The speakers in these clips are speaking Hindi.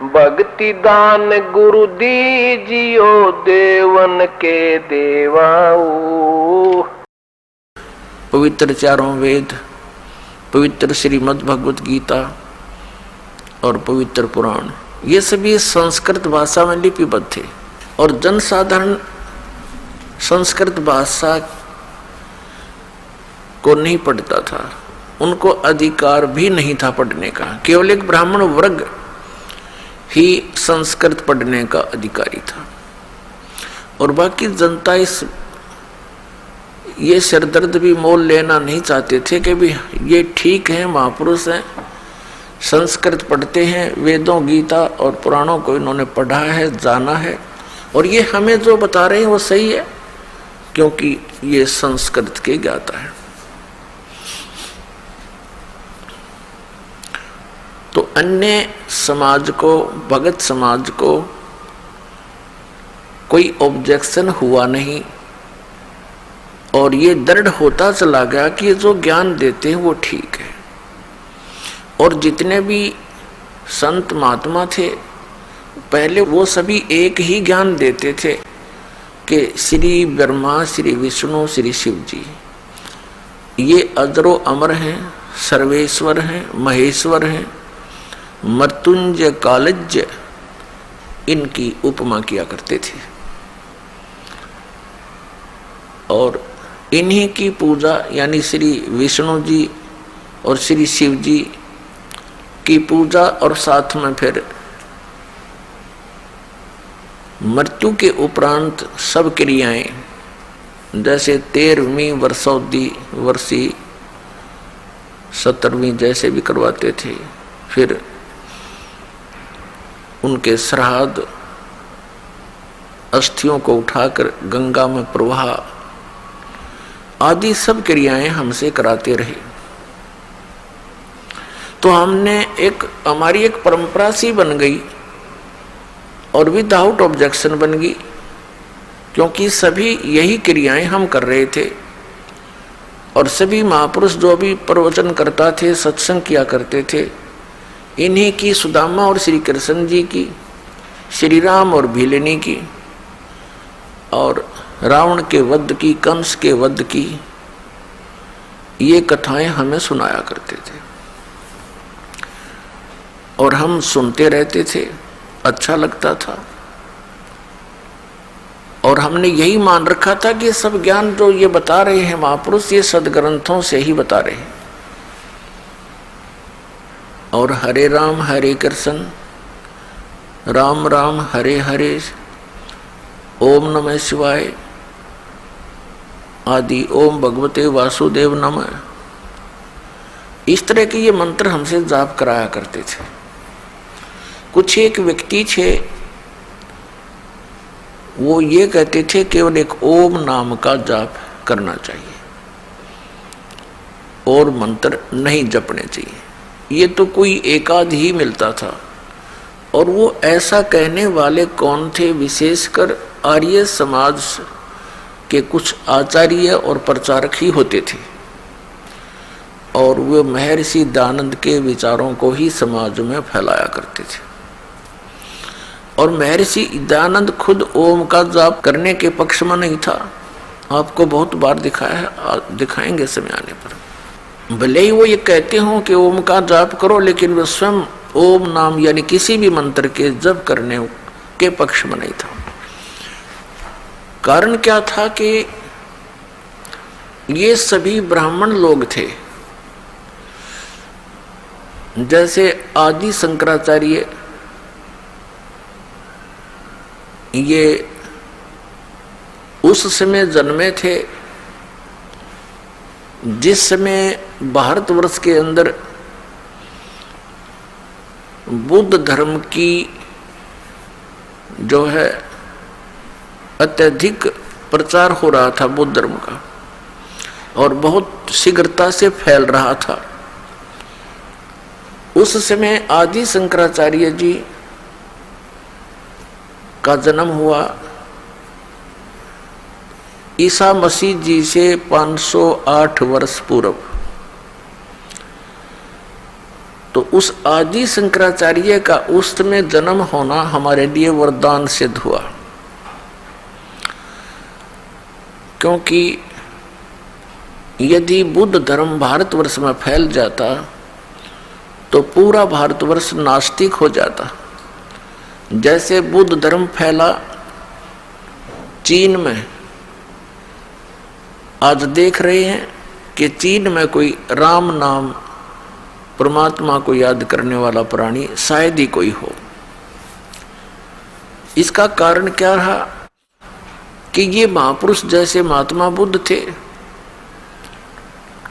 भक्ति दान गुरु दीजियो देवन के देवाओ। पवित्र चारों वेद, पवित्र श्रीमद् भगवत गीता और पवित्र पुराण, ये सभी संस्कृत भाषा में लिपिबद्ध थे और जनसाधारण संस्कृत भाषा को नहीं पढ़ता था, उनको अधिकार भी नहीं था पढ़ने का। केवल एक ब्राह्मण वर्ग ही संस्कृत पढ़ने का अधिकारी था और बाकी जनता ये सिरदर्द भी मोल लेना नहीं चाहते थे कि भी ये ठीक है, महापुरुष हैं, संस्कृत पढ़ते हैं, वेदों गीता और पुराणों को इन्होंने पढ़ा है, जाना है और ये हमें जो बता रहे हैं वो सही है क्योंकि ये संस्कृत के ज्ञाता है। तो अन्य समाज को, भगत समाज को कोई ऑब्जेक्शन हुआ नहीं और ये दृढ़ होता चला गया कि ये जो ज्ञान देते हैं वो ठीक है। और जितने भी संत महात्मा थे पहले वो सभी एक ही ज्ञान देते थे कि श्री ब्रह्मा, श्री विष्णु, श्री शिव जी ये अजरो अमर हैं, सर्वेश्वर हैं, महेश्वर हैं, मृत्युंजय कालज्य, इनकी उपमा किया करते थे और इन्हीं की पूजा यानी श्री विष्णु जी और श्री शिव जी की पूजा और साथ में फिर मृत्यु के उपरांत सब क्रियाएं जैसे 13वीं वर्षोद्धि वर्षी 17वीं जैसे भी करवाते थे, फिर उनके श्राद्ध, अस्थियों को उठाकर गंगा में प्रवाह आदि सब क्रियाएं हमसे कराते रहे। तो हमारी एक परंपरा सी बन गई और विदाउट ऑब्जेक्शन बन गई क्योंकि सभी यही क्रियाएं हम कर रहे थे और सभी महापुरुष जो भी प्रवचन करता थे, सत्संग किया करते थे, इन्हीं की, सुदामा और श्री कृष्ण जी की, श्री राम और भीलनी की और रावण के वध की, कंस के वध की, ये कथाएं हमें सुनाया करते थे और हम सुनते रहते थे, अच्छा लगता था और हमने यही मान रखा था कि सब ज्ञान जो ये बता रहे हैं महापुरुष ये सदग्रंथों से ही बता रहे हैं। और हरे राम हरे कृष्ण, राम राम हरे हरे, ओम नमः शिवाय आदि, ओम भगवते वासुदेव नमः, इस तरह के ये मंत्र हमसे जाप कराया करते थे। कुछ एक व्यक्ति थे वो ये कहते थे केवल एक ओम नाम का जाप करना चाहिए और मंत्र नहीं जपने चाहिए। ये तो कोई एकाध ही मिलता था और वो ऐसा कहने वाले कौन थे? विशेषकर आर्य समाज के कुछ आचार्य और प्रचारक ही होते थे और वे महर्षि दयानंद के विचारों को ही समाज में फैलाया करते थे। और महर्षि दयानंद खुद ओम का जाप करने के पक्ष में नहीं था, आपको बहुत बार दिखाया है, दिखाएंगे समय आने पर। भले ही वो ये कहते हों कि ओम का जाप करो, लेकिन वे स्वयं ओम नाम यानी किसी भी मंत्र के जप करने के पक्ष में नहीं था। कारण क्या था कि ये सभी ब्राह्मण लोग थे। जैसे आदि शंकराचार्य ये उस समय जन्मे थे जिस समय भारतवर्ष के अंदर बुद्ध धर्म की जो है अत्यधिक प्रचार हो रहा था बुद्ध धर्म का और बहुत शीघ्रता से फैल रहा था। उस समय आदि शंकराचार्य जी का जन्म हुआ ईसा मसीह जी से 508 वर्ष पूर्व। तो उस आदि शंकराचार्य का उसमें जन्म होना हमारे लिए वरदान सिद्ध हुआ, क्योंकि यदि बुद्ध धर्म भारतवर्ष में फैल जाता तो पूरा भारतवर्ष नास्तिक हो जाता। जैसे बुद्ध धर्म फैला चीन में, आज देख रहे हैं कि चीन में कोई राम नाम परमात्मा को याद करने वाला प्राणी शायद ही कोई हो। इसका कारण क्या रहा कि ये महापुरुष जैसे महात्मा बुद्ध थे,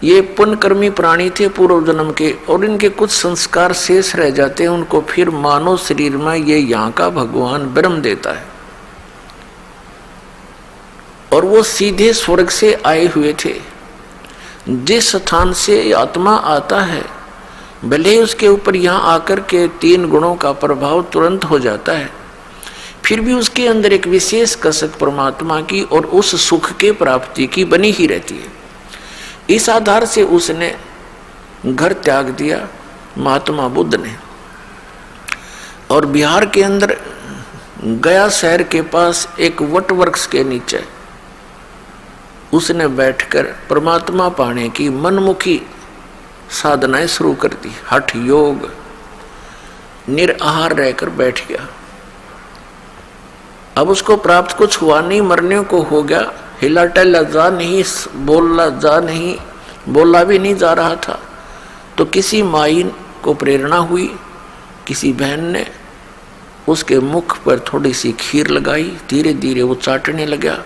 ये पुण्यकर्मी प्राणी थे पूर्व जन्म के, और इनके कुछ संस्कार शेष रह जाते हैं, उनको फिर मानव शरीर में ये यहाँ का भगवान ब्रह्म देता है, और वो सीधे स्वर्ग से आए हुए थे। जिस स्थान से आत्मा आता है, भले ही उसके ऊपर यहाँ आकर के 3 गुणों का प्रभाव तुरंत हो जाता है, फिर भी उसके अंदर एक विशेष कसक परमात्मा की और उस सुख के प्राप्ति की बनी ही रहती है। इस आधार से उसने घर त्याग दिया महात्मा बुद्ध ने, और बिहार के अंदर गया शहर के पास एक वट वृक्ष के नीचे उसने बैठकर परमात्मा पाने की मनमुखी साधनाएं शुरू कर दी। हठ योग, निराहार रहकर बैठ गया। अब उसको प्राप्त कुछ हुआ नहीं, मरने को हो गया, हिला टहला जा नहीं, बोला भी नहीं जा रहा था। तो किसी माई को प्रेरणा हुई, किसी बहन ने उसके मुख पर थोड़ी सी खीर लगाई, धीरे धीरे वो चाटने लगा।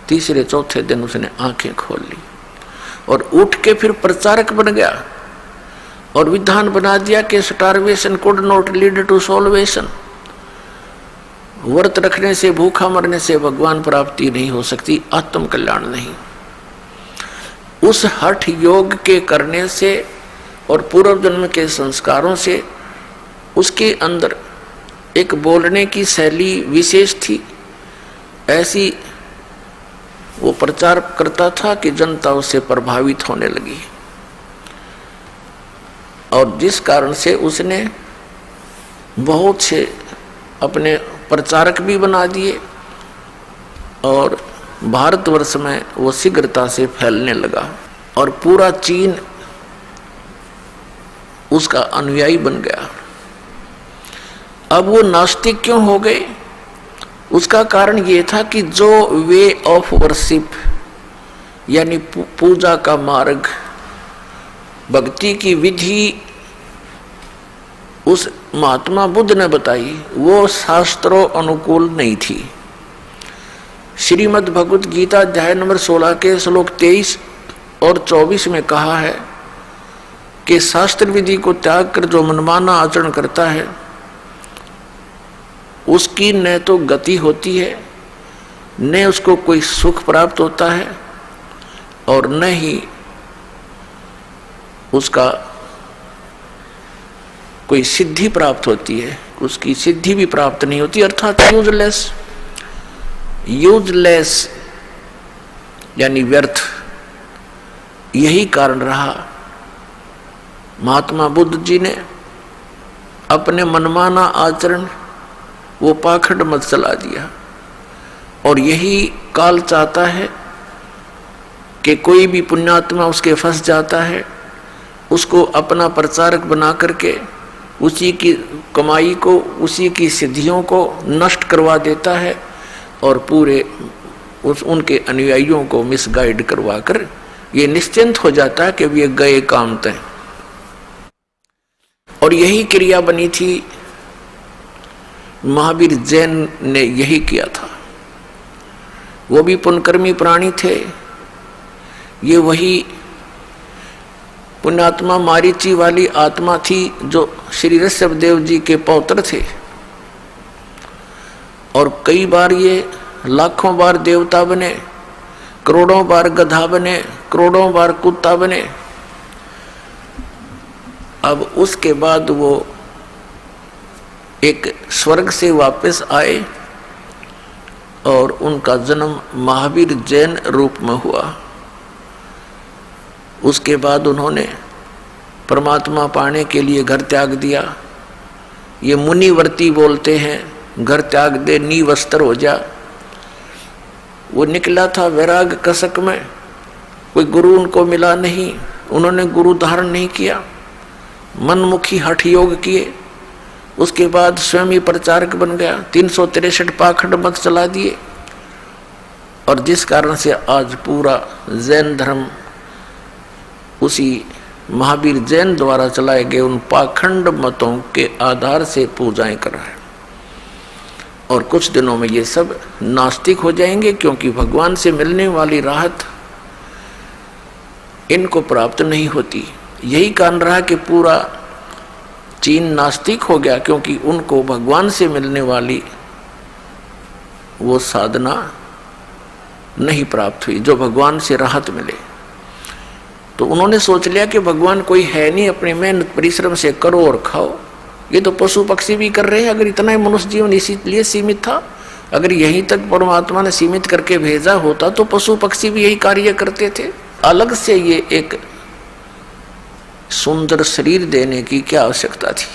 तीसरे चौथे दिन उसने आंखें खोल ली और उठ के फिर प्रचारक बन गया और विधान बना दिया कि starvation could not lead to salvation. व्रत रखने से, भूखा मरने से भगवान प्राप्ति नहीं हो सकती, आत्म कल्याण नहीं। उस हठ योग के करने से और पूर्व जन्म के संस्कारों से उसके अंदर एक बोलने की शैली विशेष थी। ऐसी वो प्रचार करता था कि जनता उससे प्रभावित होने लगी, और जिस कारण से उसने बहुत से अपने प्रचारक भी बना दिए और भारतवर्ष में वो शीघ्रता से फैलने लगा और पूरा चीन उसका अनुयायी बन गया। अब वो नास्तिक क्यों हो गए? उसका कारण ये था कि जो वे ऑफ वर्शिप यानी पूजा का मार्ग, भक्ति की विधि उस महात्मा बुद्ध ने बताई, वो शास्त्रों अनुकूल नहीं थी। श्रीमद् भगवत गीता अध्याय नंबर 16 के श्लोक 23 और 24 में कहा है कि शास्त्र विधि को त्याग कर जो मनमाना आचरण करता है उसकी न तो गति होती है, न उसको कोई सुख प्राप्त होता है, और न ही उसका कोई सिद्धि प्राप्त होती है, उसकी सिद्धि भी प्राप्त नहीं होती, अर्थात यूजलेस यानी व्यर्थ। यही कारण रहा महात्मा बुद्ध जी ने अपने मनमाना आचरण वो पाखंड मत चला दिया, और यही काल चाहता है कि कोई भी पुण्यात्मा उसके फंस जाता है, उसको अपना प्रचारक बना करके उसी की कमाई को, उसी की सिद्धियों को नष्ट करवा देता है और पूरे उनके अनुयायियों को मिसगाइड करवा कर ये निश्चिंत हो जाता है कि वे गए काम तय। और यही क्रिया बनी थी, महावीर जैन ने यही किया था। वो भी पुण्यकर्मी प्राणी थे। ये वही पुण्यात्मा मारीची वाली आत्मा थी जो श्री ऋषभ देव जी के पौत्र थे, और कई बार ये लाखों बार देवता बने, करोड़ों बार गधा बने, करोड़ों बार कुत्ता बने। अब उसके बाद वो एक स्वर्ग से वापस आए और उनका जन्म महावीर जैन रूप में हुआ। उसके बाद उन्होंने परमात्मा पाने के लिए घर त्याग दिया। ये मुनिवर्ती बोलते हैं, घर त्याग दे नी वस्त्र हो जा। वो निकला था वैराग कसक में, कोई गुरु उनको मिला नहीं, उन्होंने गुरु धारण नहीं किया, मनमुखी हठ योग किए। उसके बाद स्वयं ही प्रचारक बन गया, 363 पाखंड मत चला दिए, और जिस कारण से आज पूरा जैन धर्म उसी महावीर जैन द्वारा चलाए गए उन पाखंड मतों के आधार से पूजाएं कर रहा है। और कुछ दिनों में ये सब नास्तिक हो जाएंगे, क्योंकि भगवान से मिलने वाली राहत इनको प्राप्त नहीं होती। यही कारण रहा कि पूरा चीन नास्तिक हो गया, क्योंकि उनको भगवान से मिलने वाली वो साधना नहीं प्राप्त हुई जो भगवान से राहत मिले। तो उन्होंने सोच लिया कि भगवान कोई है नहीं, अपने मेहनत परिश्रम से करो और खाओ। ये तो पशु पक्षी भी कर रहे हैं। अगर इतना ही मनुष्य जीवन इसीलिए सीमित था, अगर यहीं तक परमात्मा ने सीमित करके भेजा होता तो पशु पक्षी भी यही कार्य करते थे। अलग से ये एक सुंदर शरीर देने की क्या आवश्यकता थी?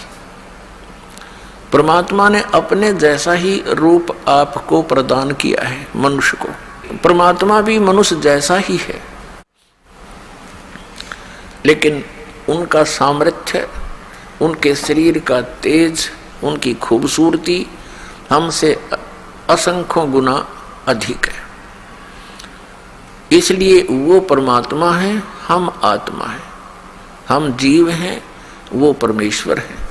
परमात्मा ने अपने जैसा ही रूप आपको प्रदान किया है मनुष्य को। परमात्मा भी मनुष्य जैसा ही है, लेकिन उनका सामर्थ्य, उनके शरीर का तेज, उनकी खूबसूरती हमसे असंख्यों गुना अधिक है। इसलिए वो परमात्मा है, हम आत्मा है, हम जीव हैं, वो परमेश्वर है।